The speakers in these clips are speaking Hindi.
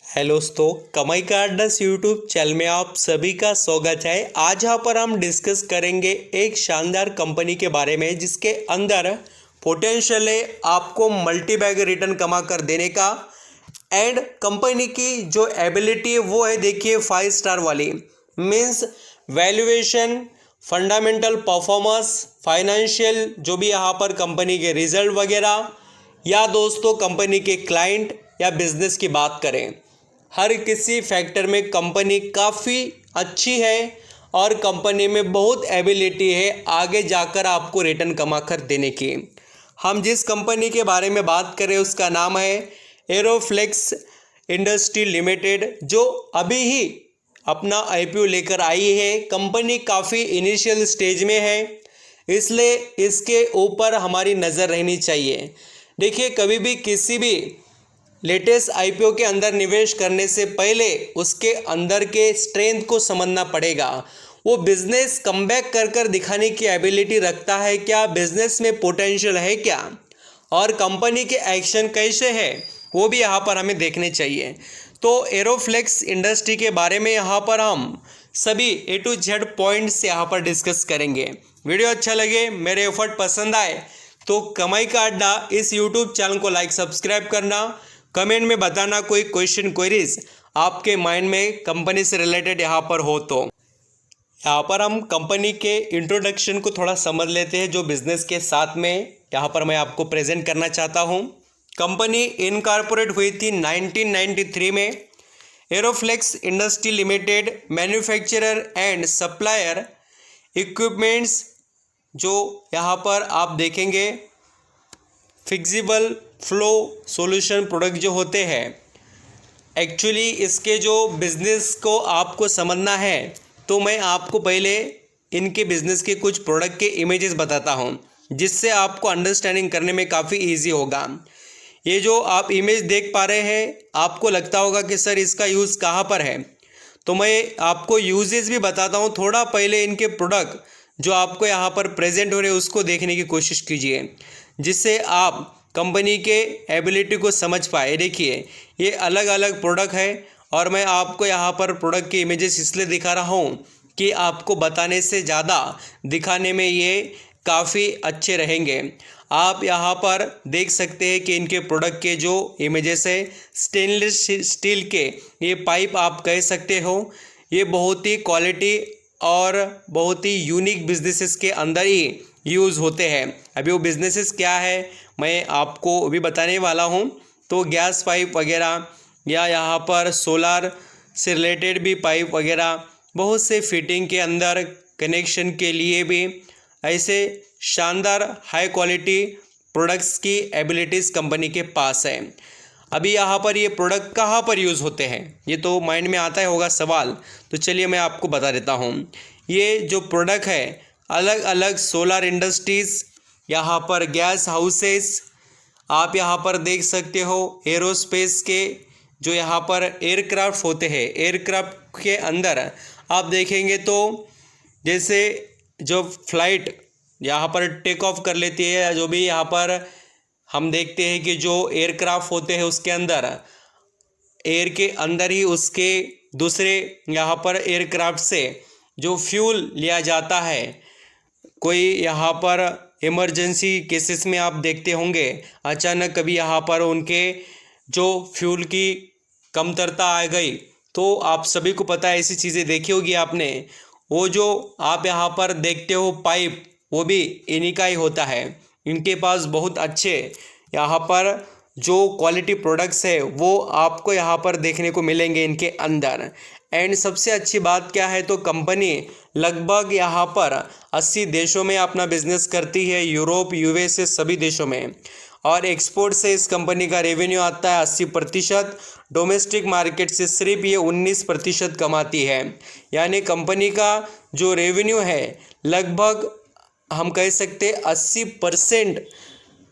हेलो दोस्तों, कमाई का अड्डा यूट्यूब चैनल में आप सभी का स्वागत है। आज यहाँ पर हम डिस्कस करेंगे एक शानदार कंपनी के बारे में जिसके अंदर पोटेंशियल है आपको मल्टी बैग रिटर्न कमा कर देने का। एंड कंपनी की जो एबिलिटी है वो है, देखिए 5 स्टार वाली। Means valuation, fundamental performance, financial जो भी यहाँ पर कंपनी के रिजल्ट वगैरह, या दोस्तों कंपनी के क्लाइंट या बिजनेस की बात करें, हर किसी फैक्टर में कंपनी काफ़ी अच्छी है और कंपनी में बहुत एबिलिटी है आगे जाकर आपको रिटर्न कमा कर देने की। हम जिस कंपनी के बारे में बात करें उसका नाम है एरोफ्लेक्स इंडस्ट्री लिमिटेड, जो अभी ही अपना आईपीओ लेकर आई है। कंपनी काफ़ी इनिशियल स्टेज में है, इसलिए इसके ऊपर हमारी नज़र रहनी चाहिए। देखिए, कभी भी किसी भी लेटेस्ट आईपीओ के अंदर निवेश करने से पहले उसके अंदर के स्ट्रेंथ को समझना पड़ेगा। वो बिजनेस कमबैक कर कर दिखाने की एबिलिटी रखता है क्या, बिजनेस में पोटेंशियल है क्या, और कंपनी के एक्शन कैसे है वो भी यहाँ पर हमें देखने चाहिए। तो एरोफ्लेक्स इंडस्ट्री के बारे में यहाँ पर हम सभी A to Z पॉइंट्स यहाँ पर डिस्कस करेंगे। वीडियो अच्छा लगे, मेरे एफर्ट पसंद आए तो कमाई का अड्डा इस यूट्यूब चैनल को लाइक सब्सक्राइब करना, कमेंट में बताना कोई क्वेश्चन क्वेरीज आपके माइंड में कंपनी से रिलेटेड यहाँ पर हो तो। यहाँ पर हम कंपनी के इंट्रोडक्शन को थोड़ा समझ लेते हैं जो बिजनेस के साथ में यहाँ पर मैं आपको प्रेजेंट करना चाहता हूँ। कंपनी इनकॉर्पोरेट हुई थी 1993 में। Aeroflex industry limited manufacturer and supplier equipments, जो यहाँ पर आप देखेंगे फिक्सिबल फ्लो सॉल्यूशन प्रोडक्ट जो होते हैं। एक्चुअली इसके जो बिज़नेस को आपको समझना है तो मैं आपको पहले इनके बिज़नेस के कुछ प्रोडक्ट के इमेजेस बताता हूं, जिससे आपको अंडरस्टैंडिंग करने में काफ़ी इजी होगा। ये जो आप इमेज देख पा रहे हैं, आपको लगता होगा कि सर इसका यूज़ कहाँ पर है, तो मैं आपको यूजेस भी बताता हूँ। थोड़ा पहले इनके प्रोडक्ट जो आपको यहाँ पर प्रेजेंट हो रहे हैं उसको देखने की कोशिश कीजिए, जिससे आप कंपनी के एबिलिटी को समझ पाए। देखिए, ये अलग अलग प्रोडक्ट है और मैं आपको यहाँ पर प्रोडक्ट के इमेजेस इसलिए दिखा रहा हूँ कि आपको बताने से ज़्यादा दिखाने में ये काफ़ी अच्छे रहेंगे। आप यहाँ पर देख सकते हैं कि इनके प्रोडक्ट के जो इमेजेस है, स्टेनलेस स्टील के ये पाइप आप कह सकते हो। ये बहुत ही क्वालिटी और बहुत ही यूनिक बिजनेसेस के अंदर ही यूज़ होते हैं। अभी वो बिजनेसेस क्या है मैं आपको भी बताने वाला हूँ। तो गैस पाइप वगैरह या यहाँ पर सोलार से रिलेटेड भी पाइप वगैरह, बहुत से फिटिंग के अंदर कनेक्शन के लिए भी ऐसे शानदार हाई क्वालिटी प्रोडक्ट्स की एबिलिटीज़ कंपनी के पास है। अभी यहाँ पर ये प्रोडक्ट कहाँ पर यूज़ होते हैं, ये तो माइंड में आता ही होगा सवाल, तो चलिए मैं आपको बता देता हूँ। ये जो प्रोडक्ट है, अलग अलग सोलर इंडस्ट्रीज़, यहाँ पर गैस हाउसेस, आप यहाँ पर देख सकते हो एरोस्पेस के जो यहाँ पर एयरक्राफ्ट होते हैं, एयरक्राफ्ट के अंदर आप देखेंगे तो जैसे जो फ्लाइट यहाँ पर टेक ऑफ कर लेती है, जो भी यहाँ पर हम देखते हैं कि जो एयरक्राफ्ट होते हैं उसके अंदर एयर के अंदर ही उसके दूसरे यहाँ पर एयरक्राफ्ट से जो फ्यूल लिया जाता है। कोई यहाँ पर इमरजेंसी केसेस में आप देखते होंगे अचानक कभी यहाँ पर उनके जो फ्यूल की कमतरता आ गई, तो आप सभी को पता है, ऐसी चीज़ें देखी होगी आपने। वो जो आप यहाँ पर देखते हो पाइप, वो भी इन्हीं का ही होता है। इनके पास बहुत अच्छे यहाँ पर जो क्वालिटी प्रोडक्ट्स है वो आपको यहाँ पर देखने को मिलेंगे इनके अंदर। एंड सबसे अच्छी बात क्या है, तो कंपनी लगभग यहाँ पर 80 देशों में अपना बिजनेस करती है, यूरोप, यूएसए सभी देशों में। और एक्सपोर्ट से इस कंपनी का रेवेन्यू आता है 80%, डोमेस्टिक मार्केट से सिर्फ ये 19% कमाती है। यानी कंपनी का जो रेवेन्यू है लगभग हम कह सकते 80%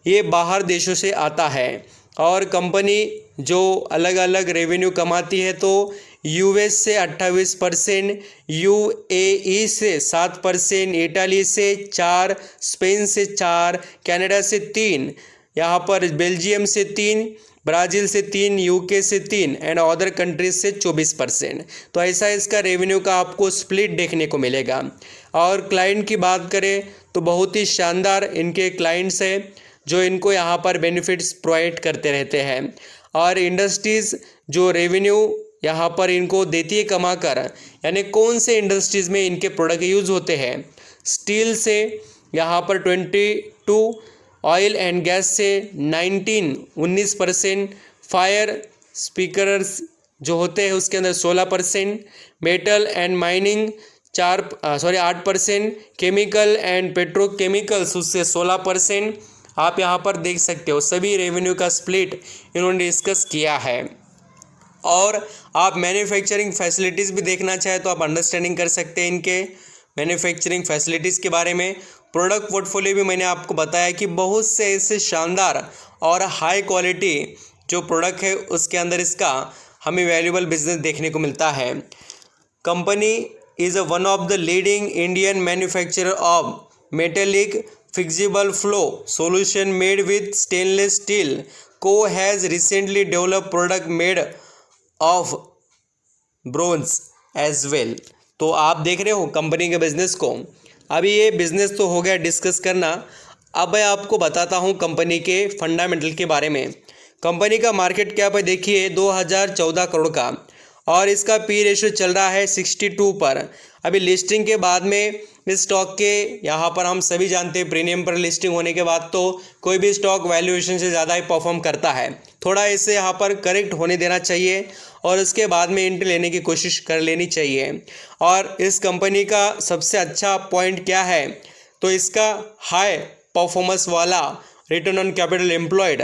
ये बाहर देशों से आता है। और कंपनी जो अलग अलग रेवेन्यू कमाती है, तो यूएस से 28%, यूएई से 7%, इटाली से 4%, स्पेन से 4%, कनाडा से 3%, यहाँ पर बेल्जियम से 3%, ब्राज़ील से 3, यूके से 3 एंड अदर कंट्रीज से 24%। तो ऐसा इसका रेवेन्यू का आपको स्प्लिट देखने को मिलेगा। और क्लाइंट की बात करें तो बहुत ही शानदार इनके क्लाइंट्स हैं जो इनको यहाँ पर बेनिफिट्स प्रोवाइड करते रहते हैं। और इंडस्ट्रीज़ जो रेवेन्यू यहाँ पर इनको देती है कमा कर, यानी कौन से इंडस्ट्रीज़ में इनके प्रोडक्ट यूज़ होते हैं। स्टील से यहाँ पर 22, ऑयल एंड गैस से 19% फायर स्पीकर्स जो होते हैं उसके अंदर 16%, metal and mining 8%, chemical and petrochemicals उससे 16%। आप यहाँ पर देख सकते हो सभी रेवेन्यू का स्प्लिट इन्होंने डिस्कस किया है। और आप मैन्युफैक्चरिंग फैसिलिटीज़ भी देखना चाहे तो आप अंडरस्टैंडिंग कर सकते हैं इनके मैन्युफैक्चरिंग फैसिलिटीज़ के बारे में। प्रोडक्ट पोर्टफोलियो भी मैंने आपको बताया कि बहुत से ऐसे शानदार और हाई क्वालिटी जो प्रोडक्ट है उसके अंदर इसका हमें वैल्यूएबल बिजनेस देखने को मिलता है। Company is one of the leading Indian manufacturer of metallic flexible flow solution made with stainless steel. Co has recently developed product made of bronze as well. तो आप देख रहे हो कंपनी के बिजनेस को। अभी ये बिजनेस तो हो गया डिस्कस करना, अब मैं आपको बताता हूँ कंपनी के फंडामेंटल के बारे में। कंपनी का मार्केट कैप है देखिए 2014 करोड़ का और इसका पी रेशियो चल रहा है 62 पर। अभी लिस्टिंग के बाद में इस स्टॉक के यहाँ पर हम सभी जानते हैं प्रीमियम पर लिस्टिंग होने के बाद तो कोई भी स्टॉक वैल्यूएशन से ज़्यादा ही परफॉर्म करता है। थोड़ा इसे यहाँ पर करेक्ट होने देना चाहिए और उसके बाद में एंट्री लेने की कोशिश कर लेनी चाहिए। और इस कंपनी का सबसे अच्छा पॉइंट क्या है तो इसका हाई परफॉर्मेंस वाला रिटर्न ऑन कैपिटल एम्प्लॉयड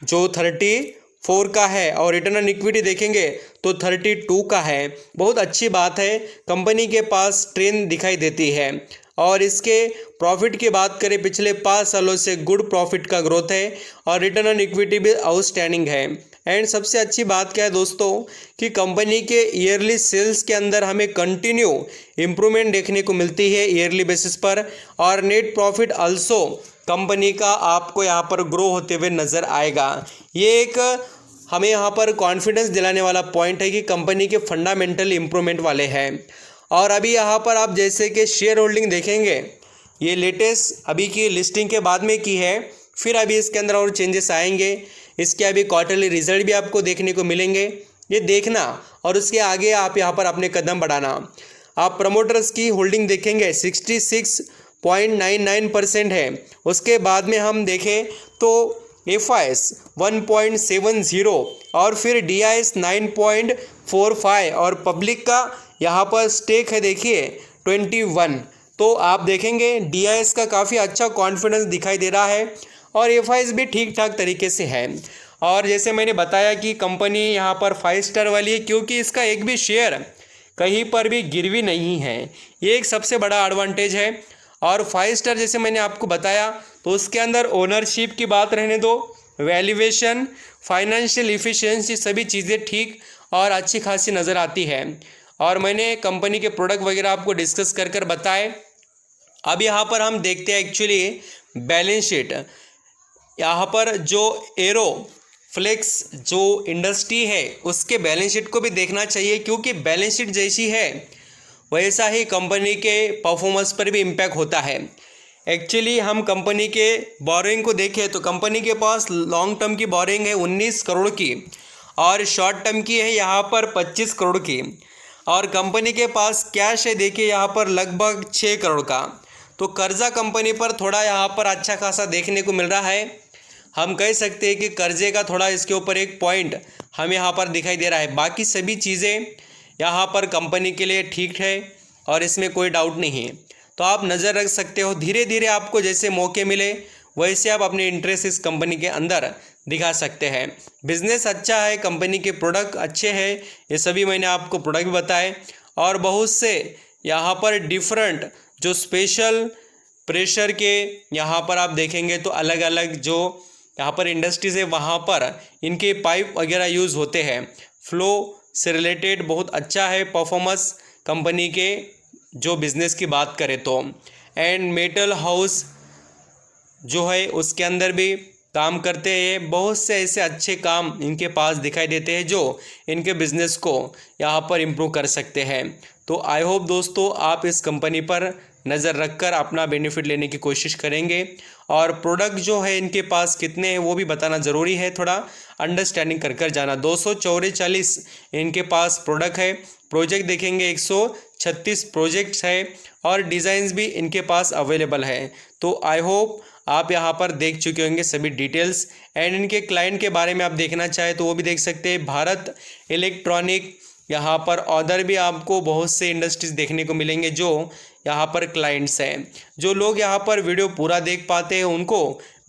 जो 34 का है और रिटर्न ऑन इक्विटी देखेंगे तो 32 का है। बहुत अच्छी बात है, कंपनी के पास ट्रेंड दिखाई देती है। और इसके प्रॉफिट की बात करें पिछले 5 सालों से गुड प्रॉफिट का ग्रोथ है और रिटर्न ऑन इक्विटी भी आउटस्टैंडिंग है। एंड सबसे अच्छी बात क्या है दोस्तों कि कंपनी के ईयरली सेल्स के अंदर हमें कंटिन्यू इम्प्रूवमेंट देखने को मिलती है ईयरली बेसिस पर। और नेट प्रॉफिट आल्सो कंपनी का आपको यहाँ पर ग्रो होते हुए नज़र आएगा। ये एक हमें यहाँ पर कॉन्फिडेंस दिलाने वाला पॉइंट है कि कंपनी के फंडामेंटल इम्प्रूवमेंट वाले हैं। और अभी यहाँ पर आप जैसे कि शेयर होल्डिंग देखेंगे ये लेटेस्ट अभी की लिस्टिंग के बाद में की है, फिर अभी इसके अंदर और चेंजेस आएंगे। इसके अभी क्वार्टरली रिजल्ट भी आपको देखने को मिलेंगे, ये देखना और उसके आगे आप यहाँ पर अपने कदम बढ़ाना। आप प्रमोटर्स की होल्डिंग देखेंगे 66.99% है। उसके बाद में हम देखें तो FIS 1.70 और फिर DIS 9.45 और पब्लिक का यहाँ पर स्टेक है देखिए 21। तो आप देखेंगे DIS का काफ़ी अच्छा कॉन्फिडेंस दिखाई दे रहा है और FIS भी ठीक ठाक तरीके से है। और जैसे मैंने बताया कि कंपनी यहाँ पर 5 स्टार वाली है क्योंकि इसका एक भी शेयर कहीं पर भी गिरवी नहीं है, ये एक सबसे बड़ा एडवांटेज है। और 5 स्टार जैसे मैंने आपको बताया तो उसके अंदर ओनरशिप की बात रहने दो, वैल्यूएशन, फाइनेंशियल इफ़िशिएंसी सभी चीज़ें ठीक और अच्छी खासी नज़र आती है। और मैंने कंपनी के प्रोडक्ट वगैरह आपको डिस्कस कर बताए। अब यहाँ पर हम देखते हैं एक्चुअली बैलेंस शीट। यहाँ पर जो एरो फ्लेक्स जो इंडस्ट्री है उसके बैलेंस शीट को भी देखना चाहिए क्योंकि बैलेंस शीट जैसी है वैसा ही कंपनी के परफॉर्मेंस पर भी इम्पैक्ट होता है। एक्चुअली हम कंपनी के बोरिंग को देखें तो कंपनी के पास लॉन्ग टर्म की बोरिंग है 19 करोड़ की और शॉर्ट टर्म की है यहाँ पर 25 करोड़ की। और कंपनी के पास कैश है देखिए यहाँ पर लगभग 6 करोड़ का। तो कर्जा कंपनी पर थोड़ा यहाँ पर अच्छा खासा देखने को मिल रहा है। हम कह सकते हैं कि कर्जे का थोड़ा इसके ऊपर एक पॉइंट हमें यहाँ पर दिखाई दे रहा है। बाकी सभी चीज़ें यहाँ पर कंपनी के लिए ठीक है और इसमें कोई डाउट नहीं है। तो आप नज़र रख सकते हो, धीरे धीरे आपको जैसे मौके मिले वैसे आप अपने इंटरेस्ट इस कंपनी के अंदर दिखा सकते हैं। बिज़नेस अच्छा है, कंपनी के प्रोडक्ट अच्छे हैं, ये सभी मैंने आपको प्रोडक्ट भी बताए। और बहुत से यहाँ पर डिफरेंट जो स्पेशल प्रेशर के यहाँ पर आप देखेंगे तो अलग अलग जो यहाँ पर इंडस्ट्रीज़ है वहाँ पर इनके पाइप वगैरह यूज़ होते हैं। फ्लो से रिलेटेड बहुत अच्छा है परफॉर्मेंस कंपनी के जो बिज़नेस की बात करें तो। एंड मेटल हाउस जो है उसके अंदर भी काम करते हैं। बहुत से ऐसे अच्छे काम इनके पास दिखाई देते हैं जो इनके बिजनेस को यहाँ पर इम्प्रूव कर सकते हैं। तो आई होप दोस्तों आप इस कंपनी पर नज़र रखकर अपना बेनिफिट लेने की कोशिश करेंगे। और प्रोडक्ट जो है इनके पास कितने हैं वो भी बताना ज़रूरी है, थोड़ा अंडरस्टैंडिंग कर कर जाना। 244 इनके पास प्रोडक्ट है। प्रोजेक्ट देखेंगे 136 प्रोजेक्ट्स है और डिज़ाइंस भी इनके पास अवेलेबल है। तो आई होप आप यहाँ पर देख चुके होंगे सभी डिटेल्स। एंड इनके क्लाइंट के बारे में आप देखना चाहे तो वो भी देख सकते हैं, भारत इलेक्ट्रॉनिक। यहाँ पर अदर भी आपको बहुत से इंडस्ट्रीज देखने को मिलेंगे जो यहाँ पर क्लाइंट्स हैं। जो लोग यहाँ पर वीडियो पूरा देख पाते हैं उनको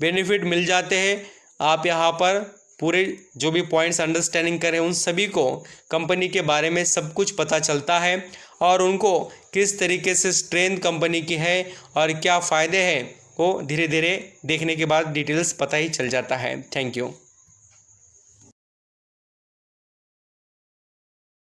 बेनिफिट मिल जाते हैं। आप यहाँ पर पूरे जो भी पॉइंट्स अंडरस्टैंडिंग करें उन सभी को कंपनी के बारे में सब कुछ पता चलता है और उनको किस तरीके से स्ट्रेंथ कंपनी की है और क्या फ़ायदे हैं वो धीरे धीरे देखने के बाद डिटेल्स पता ही चल जाता है। Thank you.